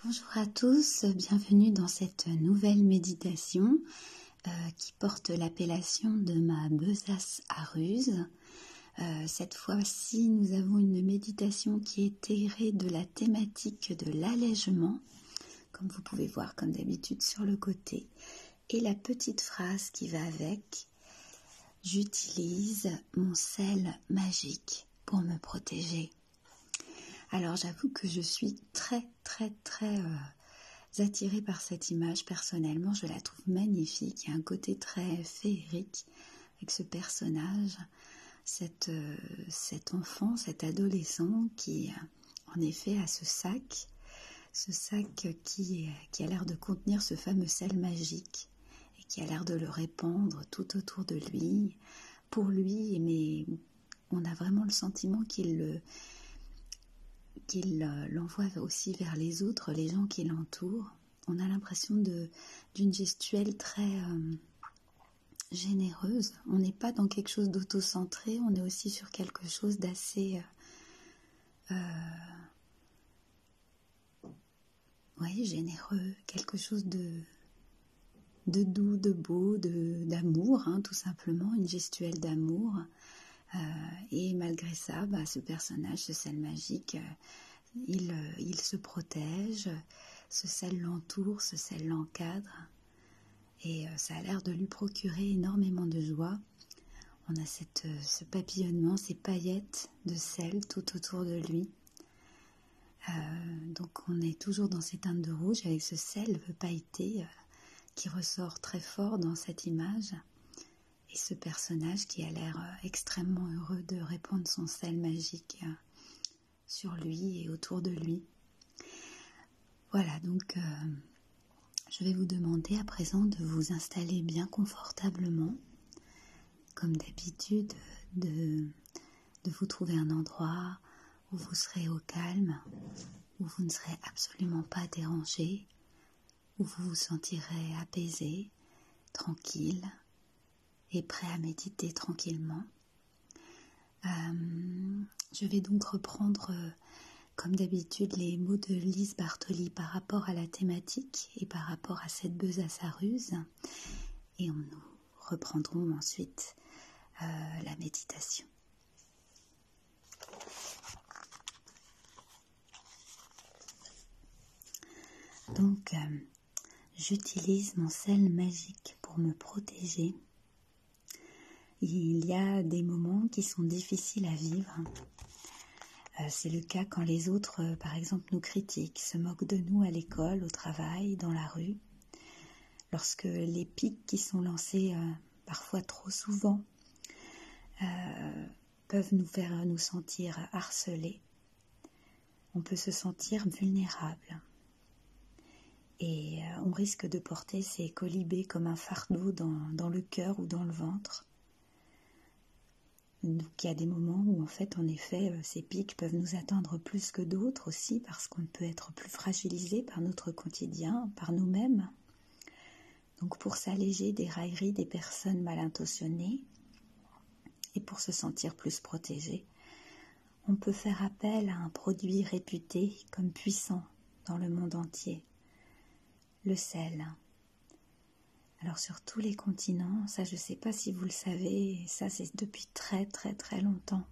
Bonjour à tous, bienvenue dans cette nouvelle méditation qui porte l'appellation de ma besace à ruse. Cette fois-ci, nous avons une méditation qui est tirée de la thématique de l'allègement, comme vous pouvez voir comme d'habitude sur le côté. Et la petite phrase qui va avec, j'utilise mon sel magique pour me protéger. Alors j'avoue que je suis très attirée par cette image. Personnellement, je la trouve magnifique. Il y a un côté très féerique avec ce personnage, cet enfant, cet adolescent qui en effet a ce sac qui a l'air de contenir ce fameux sel magique et qui a l'air de le répandre tout autour de lui, pour lui, mais on a vraiment le sentiment qu'il l'envoie aussi vers les autres, les gens qui l'entourent. On a l'impression d'une gestuelle très généreuse. On n'est pas dans quelque chose d'autocentré, on est aussi sur quelque chose d'assez généreux, quelque chose de doux, de beau, d'amour, tout simplement, une gestuelle d'amour. Et malgré ça, ce personnage, ce sel magique, il se protège, ce sel l'entoure, ce sel l'encadre, et ça a l'air de lui procurer énormément de joie. On a ce papillonnement, ces paillettes de sel tout autour de lui. Donc on est toujours dans ces teintes de rouge avec ce sel pailleté qui ressort très fort dans cette image. Et ce personnage qui a l'air extrêmement heureux de répandre son sel magique sur lui et autour de lui. Voilà, donc je vais vous demander à présent de vous installer bien confortablement, comme d'habitude, de vous trouver un endroit où vous serez au calme, où vous ne serez absolument pas dérangé, où vous vous sentirez apaisé, tranquille, et prêt à méditer tranquillement. Je vais donc reprendre, comme d'habitude, les mots de Lise Bartoli par rapport à la thématique et par rapport à cette besace à ruse. Et nous reprendrons ensuite la méditation. Donc, j'utilise mon sel magique pour me protéger. Il y a des moments qui sont difficiles à vivre. C'est le cas quand les autres, par exemple, nous critiquent, se moquent de nous à l'école, au travail, dans la rue. Lorsque les pics qui sont lancés parfois trop souvent peuvent nous faire nous sentir harcelés, on peut se sentir vulnérable. Et on risque de porter ces colibés comme un fardeau dans le cœur ou dans le ventre. Donc il y a des moments où en fait, en effet, ces pics peuvent nous atteindre plus que d'autres aussi parce qu'on peut être plus fragilisé par notre quotidien, par nous-mêmes. Donc pour s'alléger des railleries des personnes mal intentionnées et pour se sentir plus protégé, on peut faire appel à un produit réputé comme puissant dans le monde entier, le sel. Alors sur tous les continents, ça je ne sais pas si vous le savez, ça c'est depuis très longtemps.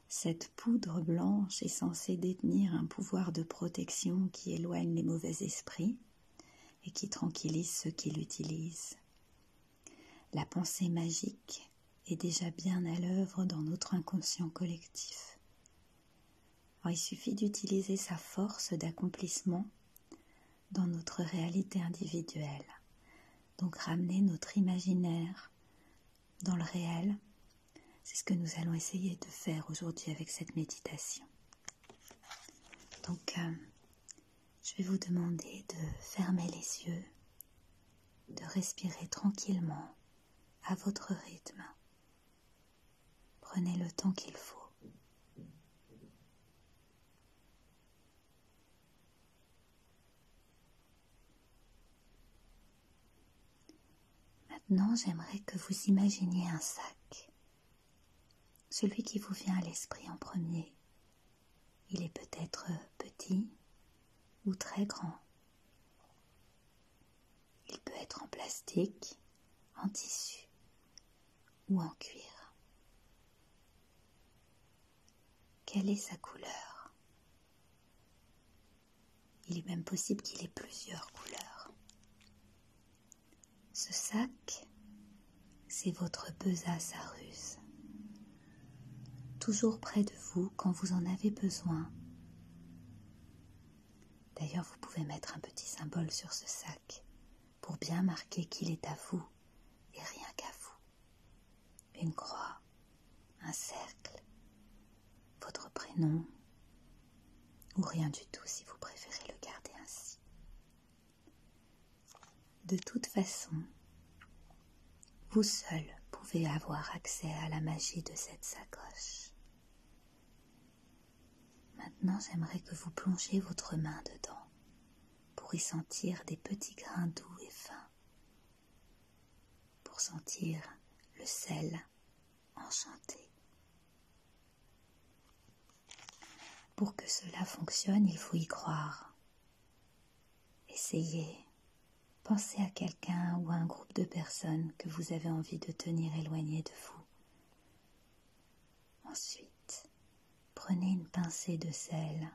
Cette poudre blanche est censée détenir un pouvoir de protection qui éloigne les mauvais esprits et qui tranquillise ceux qui l'utilisent. La pensée magique est déjà bien à l'œuvre dans notre inconscient collectif. Alors, il suffit d'utiliser sa force d'accomplissement dans notre réalité individuelle. Donc ramener notre imaginaire dans le réel, c'est ce que nous allons essayer de faire aujourd'hui avec cette méditation. Donc je vais vous demander de fermer les yeux, de respirer tranquillement à votre rythme. Prenez le temps qu'il faut. Maintenant, j'aimerais que vous imaginiez un sac. Celui qui vous vient à l'esprit en premier. Il est peut-être petit ou très grand. Il peut être en plastique, en tissu ou en cuir. Quelle est sa couleur? Il est même possible qu'il ait plusieurs couleurs. Ce sac, c'est votre besace à ruse. Toujours près de vous quand vous en avez besoin. D'ailleurs, vous pouvez mettre un petit symbole sur ce sac pour bien marquer qu'il est à vous et rien qu'à vous. Une croix, un cercle, votre prénom ou rien du tout si vous préférez le garder ainsi. De toute façon, vous seul pouvez avoir accès à la magie de cette sacoche. Maintenant, j'aimerais que vous plongiez votre main dedans pour y sentir des petits grains doux et fins, pour sentir le sel enchanté. Pour que cela fonctionne, il faut y croire. Essayez. Pensez à quelqu'un ou à un groupe de personnes que vous avez envie de tenir éloigné de vous. Ensuite, prenez une pincée de sel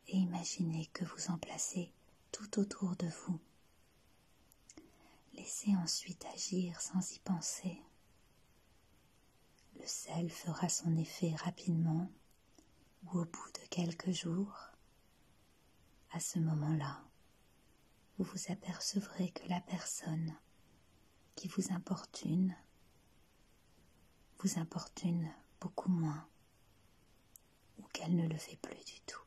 et imaginez que vous en placez tout autour de vous. Laissez ensuite agir sans y penser. Le sel fera son effet rapidement ou au bout de quelques jours. À ce moment-là, vous vous apercevrez que la personne qui vous importune beaucoup moins ou qu'elle ne le fait plus du tout.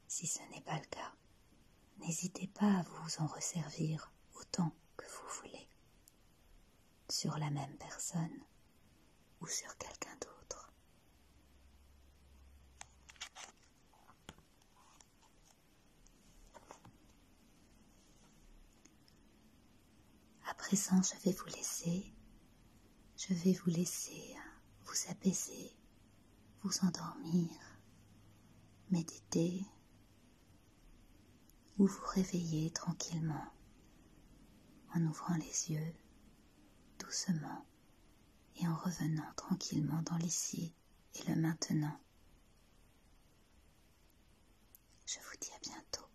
Si ce n'est pas le cas, n'hésitez pas à vous en resservir autant que vous voulez, sur la même personne ou sur quelqu'un d'autre. À présent, je vais vous laisser vous apaiser, vous endormir, méditer ou vous réveiller tranquillement en ouvrant les yeux doucement et en revenant tranquillement dans l'ici et le maintenant. Je vous dis à bientôt.